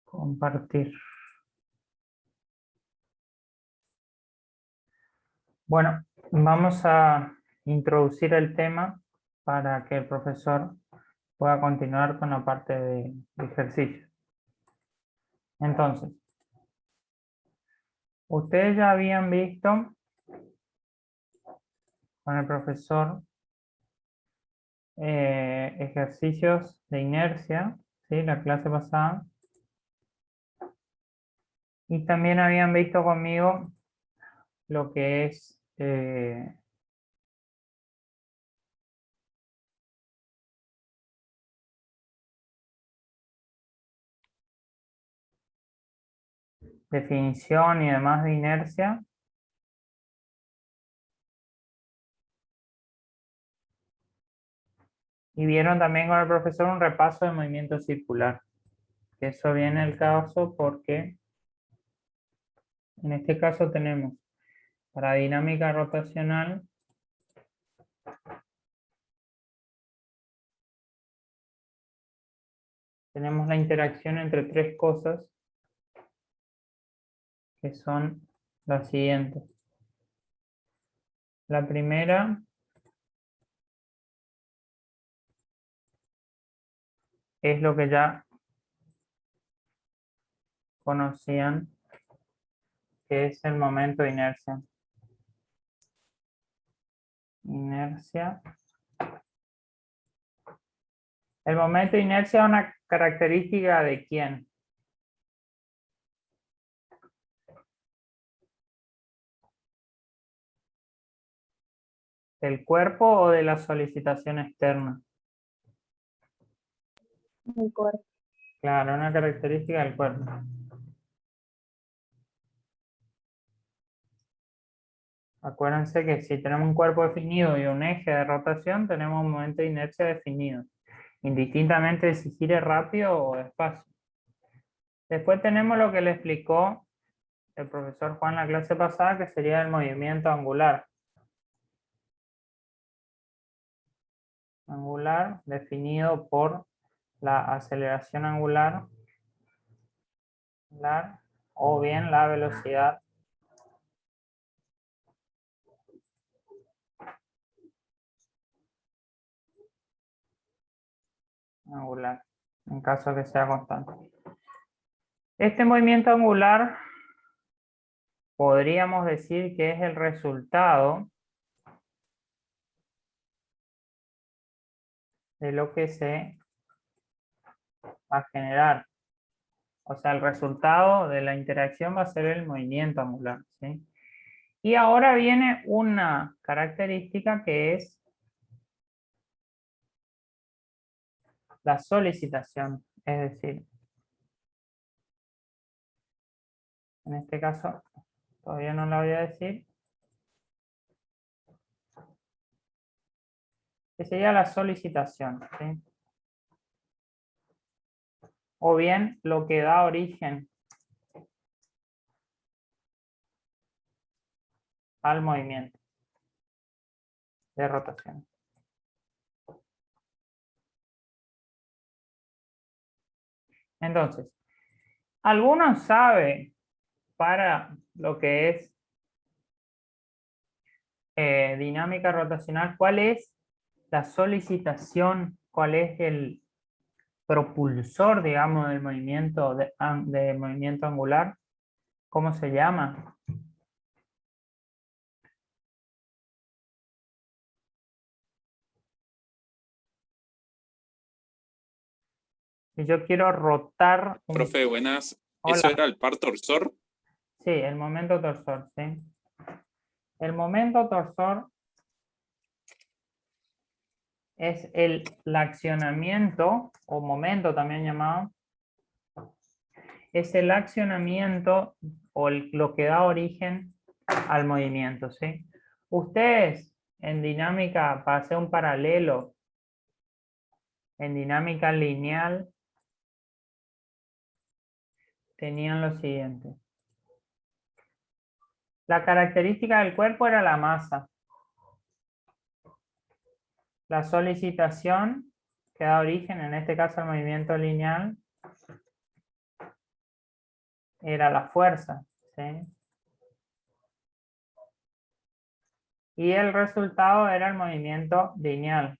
Compartir. Bueno, vamos a introducir el tema para que el profesor pueda continuar con la parte de ejercicio. Entonces, ustedes ya habían visto con el profesor ejercicios de inercia, ¿sí? La clase pasada. Y también habían visto conmigo lo que es definición y demás de inercia. Y vieron también con el profesor un repaso de movimiento circular. Que eso viene al caso porque en este caso tenemos para dinámica rotacional tenemos la interacción entre tres cosas que son las siguientes. La primera es lo que ya conocían, que es el momento de inercia. Inercia. El momento de inercia es una característica de ¿quién? ¿Del cuerpo o de la solicitación externa? El cuerpo. Claro, una característica del cuerpo. Acuérdense que si tenemos un cuerpo definido y un eje de rotación, tenemos un momento de inercia definido, indistintamente de si gire rápido o despacio. Después tenemos lo que le explicó el profesor Juan la clase pasada, que sería el movimiento angular. Angular definido por la aceleración angular o bien la velocidad angular, en caso de que sea constante. Este movimiento angular podríamos decir que es el resultado de lo que se va a generar. O sea, el resultado de la interacción va a ser el movimiento angular, ¿sí? Y ahora viene una característica que es la solicitación. Es decir, en este caso, todavía no la voy a decir, que sería la solicitación, ¿sí? O bien lo que da origen al movimiento de rotación. Entonces, ¿alguno sabe para lo que es dinámica rotacional cuál es la solicitación, cuál es el propulsor, digamos, del movimiento de movimiento angular? ¿Cómo se llama? Si yo quiero rotar un... Profe, buenas. Hola. ¿Eso era el par torsor? Sí, el momento torsor, ¿sí? El momento torsor es el accionamiento, o momento también llamado, es el accionamiento o lo que da origen al movimiento, ¿sí? Ustedes en dinámica, para hacer un paralelo, en dinámica lineal, tenían lo siguiente. La característica del cuerpo era la masa. La solicitación que da origen, en este caso, al movimiento lineal, era la fuerza, ¿sí? Y el resultado era el movimiento lineal,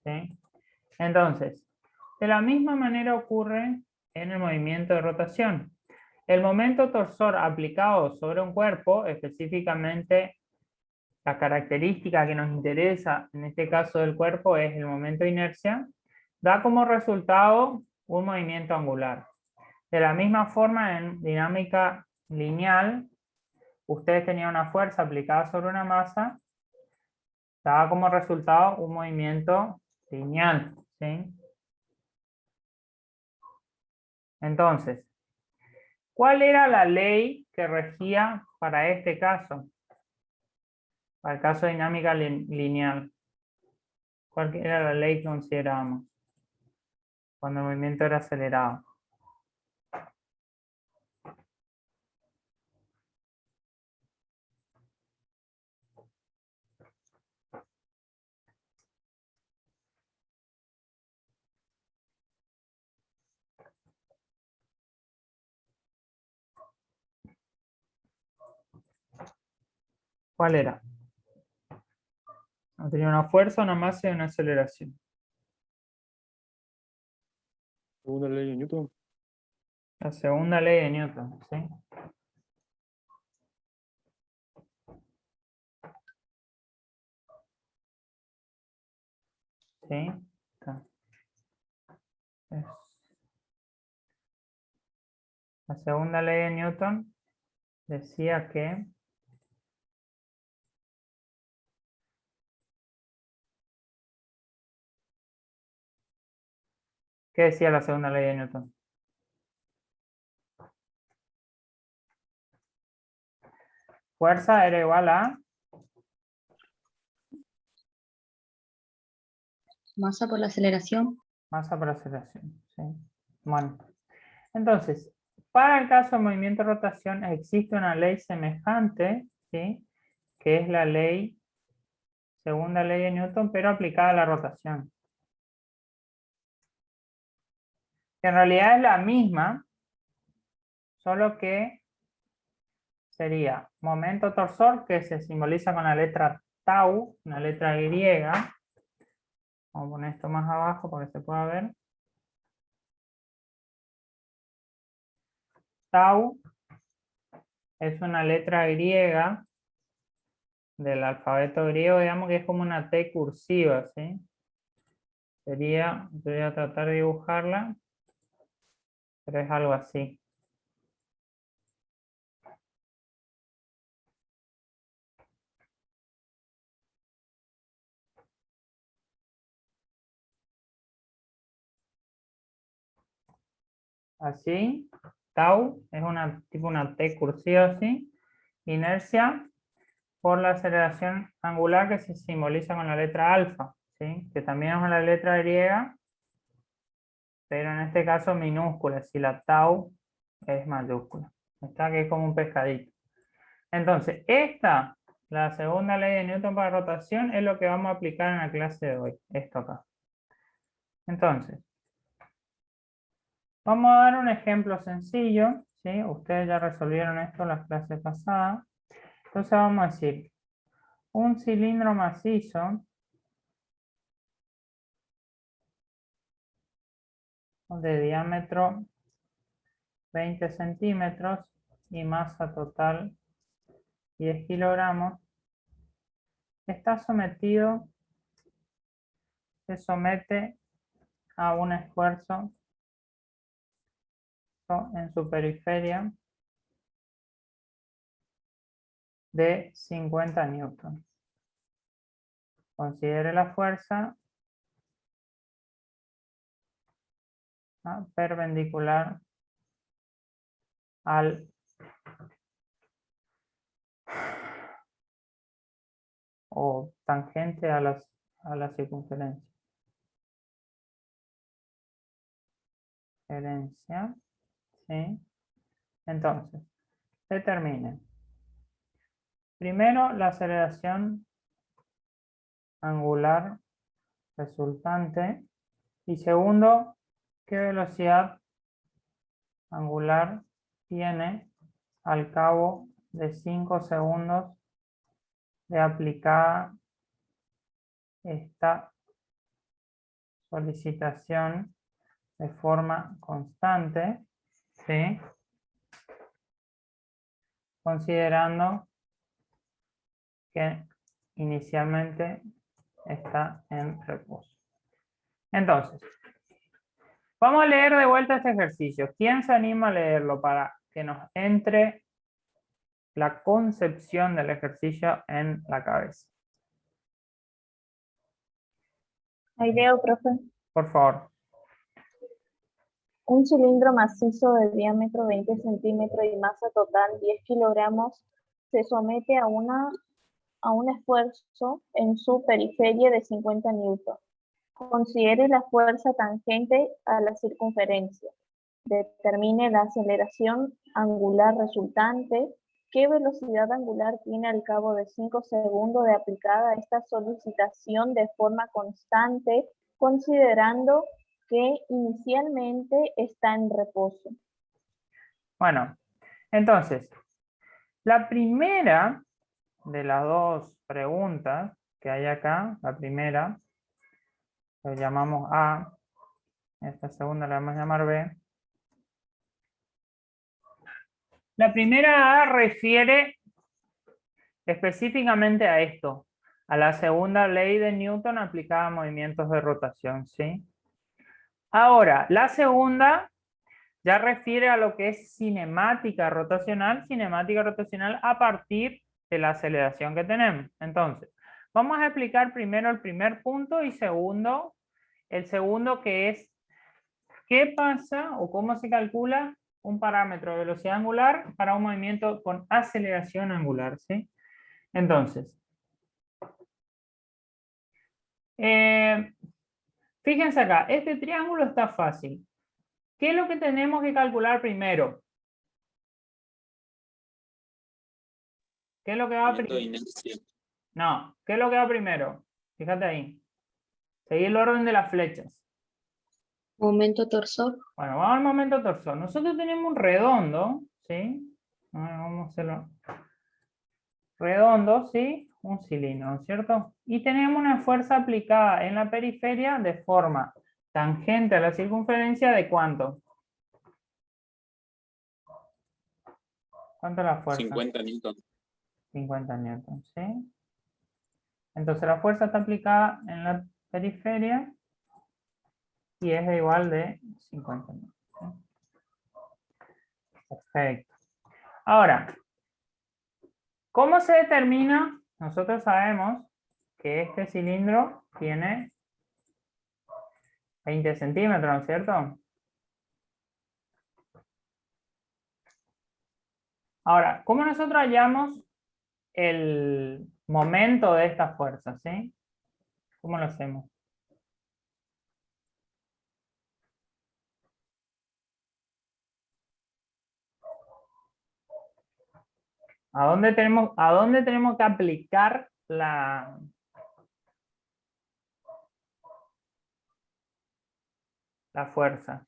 ¿sí? Entonces, de la misma manera ocurre en el movimiento de rotación. El momento torsor aplicado sobre un cuerpo, específicamente la característica que nos interesa en este caso del cuerpo es el momento de inercia, da como resultado un movimiento angular. De la misma forma, en dinámica lineal, ustedes tenían una fuerza aplicada sobre una masa, daba como resultado un movimiento lineal, ¿sí? Entonces, ¿cuál era la ley que regía para este caso? Para el caso de dinámica lineal. ¿Cuál era la ley que considerábamos cuando el movimiento era acelerado? ¿Cuál era? Tenía una fuerza, una masa y una aceleración. Segunda ley de Newton. La segunda ley de Newton, ¿sí? ¿Sí? Está. La segunda ley de Newton decía que ¿qué decía la segunda ley de Newton? Fuerza era igual a Masa por la aceleración. masa por aceleración, ¿sí? Bueno, entonces, para el caso de movimiento de rotación existe una ley semejante, ¿sí? Que es la ley, segunda ley de Newton, pero aplicada a la rotación. Que en realidad es la misma, solo que sería momento torsor, que se simboliza con la letra tau, una letra griega. Vamos a poner esto más abajo para que se pueda ver. Tau es una letra griega del alfabeto griego, digamos que es como una T cursiva, ¿sí? Sería, voy a tratar de dibujarla, pero es algo así. Así, tau es tipo una T cursiva así. Inercia por la aceleración angular que se simboliza con la letra alfa, ¿sí? Que también es una letra griega, pero en este caso minúscula, si la tau es mayúscula. Está que es como un pescadito. Entonces, la segunda ley de Newton para rotación, es lo que vamos a aplicar en la clase de hoy, esto acá. Entonces, vamos a dar un ejemplo sencillo, ¿sí? Ustedes ya resolvieron esto en las clases pasadas. Entonces vamos a decir, un cilindro macizo de diámetro 20 centímetros y masa total 10 kilogramos, está sometido, se somete a un esfuerzo en su periferia de 50 newton. Considere la fuerza perpendicular al o tangente a la circunferencia. Herencia, ¿sí? Entonces, determine. Primero, la aceleración angular resultante. Y segundo, qué velocidad angular tiene al cabo de 5 segundos de aplicada esta solicitación de forma constante, ¿sí? Considerando que inicialmente está en reposo. Entonces, vamos a leer de vuelta este ejercicio. ¿Quién se anima a leerlo para que nos entre la concepción del ejercicio en la cabeza? Ahí leo, profe. Por favor. Un cilindro macizo de diámetro 20 centímetros y masa total 10 kilogramos se somete a un esfuerzo en su periferia de 50 newton. Considere la fuerza tangente a la circunferencia. Determine la aceleración angular resultante. ¿Qué velocidad angular tiene al cabo de 5 segundos de aplicada esta solicitación de forma constante, considerando que inicialmente está en reposo? Bueno, entonces, la primera de las dos preguntas que hay acá, la primera, la llamamos A, esta segunda la vamos a llamar B. La primera A refiere específicamente a esto, a la segunda ley de Newton aplicada a movimientos de rotación, ¿sí? Ahora, la segunda ya refiere a lo que es cinemática rotacional a partir de la aceleración que tenemos. Entonces, vamos a explicar primero el primer punto y segundo, el segundo que es qué pasa o cómo se calcula un parámetro de velocidad angular para un movimiento con aceleración angular, ¿sí? Entonces, fíjense acá, este triángulo está fácil. ¿Qué es lo que tenemos que calcular primero? ¿Qué es lo que va primero? No, ¿qué es lo que va primero? Fíjate ahí. Seguí el orden de las flechas. Momento torsor. Bueno, vamos al momento torsor. Nosotros tenemos un redondo, ¿sí? Vamos a hacerlo redondo, ¿sí? Un cilindro, ¿no es cierto? Y tenemos una fuerza aplicada en la periferia de forma tangente a la circunferencia ¿de cuánto? ¿Cuánto es la fuerza? 50 newton. 50 newton, ¿sí? Entonces la fuerza está aplicada en la periferia y es igual de 50 newton, ¿sí? Perfecto. Ahora, ¿cómo se determina? Nosotros sabemos que este cilindro tiene 20 centímetros, ¿no es cierto? Ahora, ¿cómo nosotros hallamos el momento de esta fuerza, sí? ¿Cómo lo hacemos? ¿A dónde tenemos que aplicar la fuerza?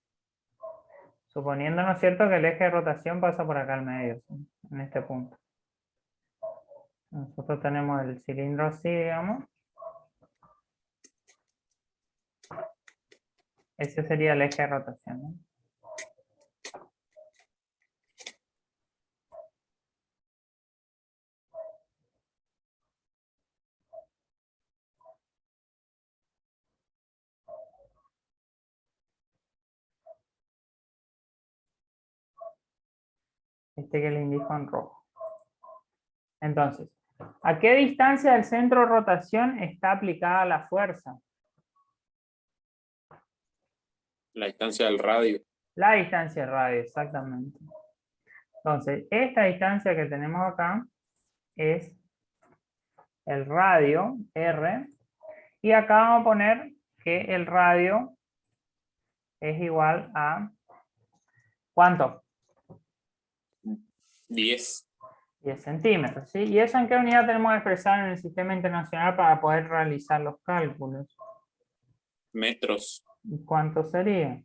Suponiendo, ¿no es cierto?, que el eje de rotación pasa por acá al medio, ¿sí? En este punto. Nosotros tenemos el cilindro así, digamos. Ese sería el eje de rotación, ¿no? Este que le indico en rojo. Entonces, ¿a qué distancia del centro de rotación está aplicada la fuerza? La distancia del radio. La distancia de radio, exactamente. Entonces, esta distancia que tenemos acá es el radio, R, y acá vamos a poner que el radio es igual a, ¿cuánto? 10. 10 centímetros, ¿sí? ¿Y eso en qué unidad tenemos que expresar en el sistema internacional para poder realizar los cálculos? Metros. ¿Y cuánto sería?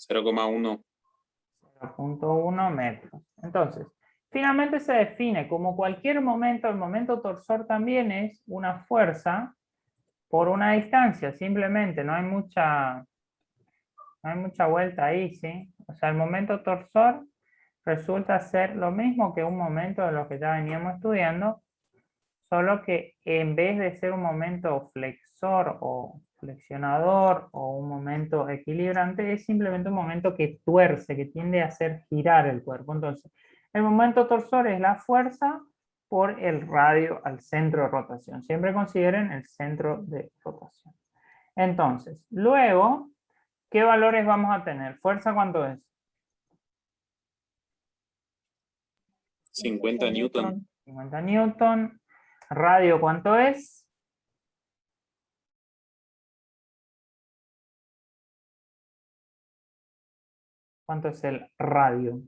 0,1. 0,1 metros. Entonces, finalmente se define como cualquier momento, el momento torsor también es una fuerza por una distancia, simplemente, no hay mucha vuelta ahí, ¿sí? O sea, el momento torsor resulta ser lo mismo que un momento de lo que ya veníamos estudiando, solo que en vez de ser un momento flexor o flexionador o un momento equilibrante, es simplemente un momento que tuerce, que tiende a hacer girar el cuerpo. Entonces, el momento torsor es la fuerza por el radio al centro de rotación. Siempre consideren el centro de rotación. Entonces, luego, ¿qué valores vamos a tener? ¿Fuerza cuánto es? 50 newton. 50 newton. ¿Radio cuánto es? ¿Cuánto es el radio?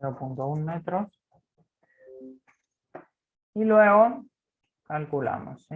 .1 metros. Y luego calculamos, ¿sí?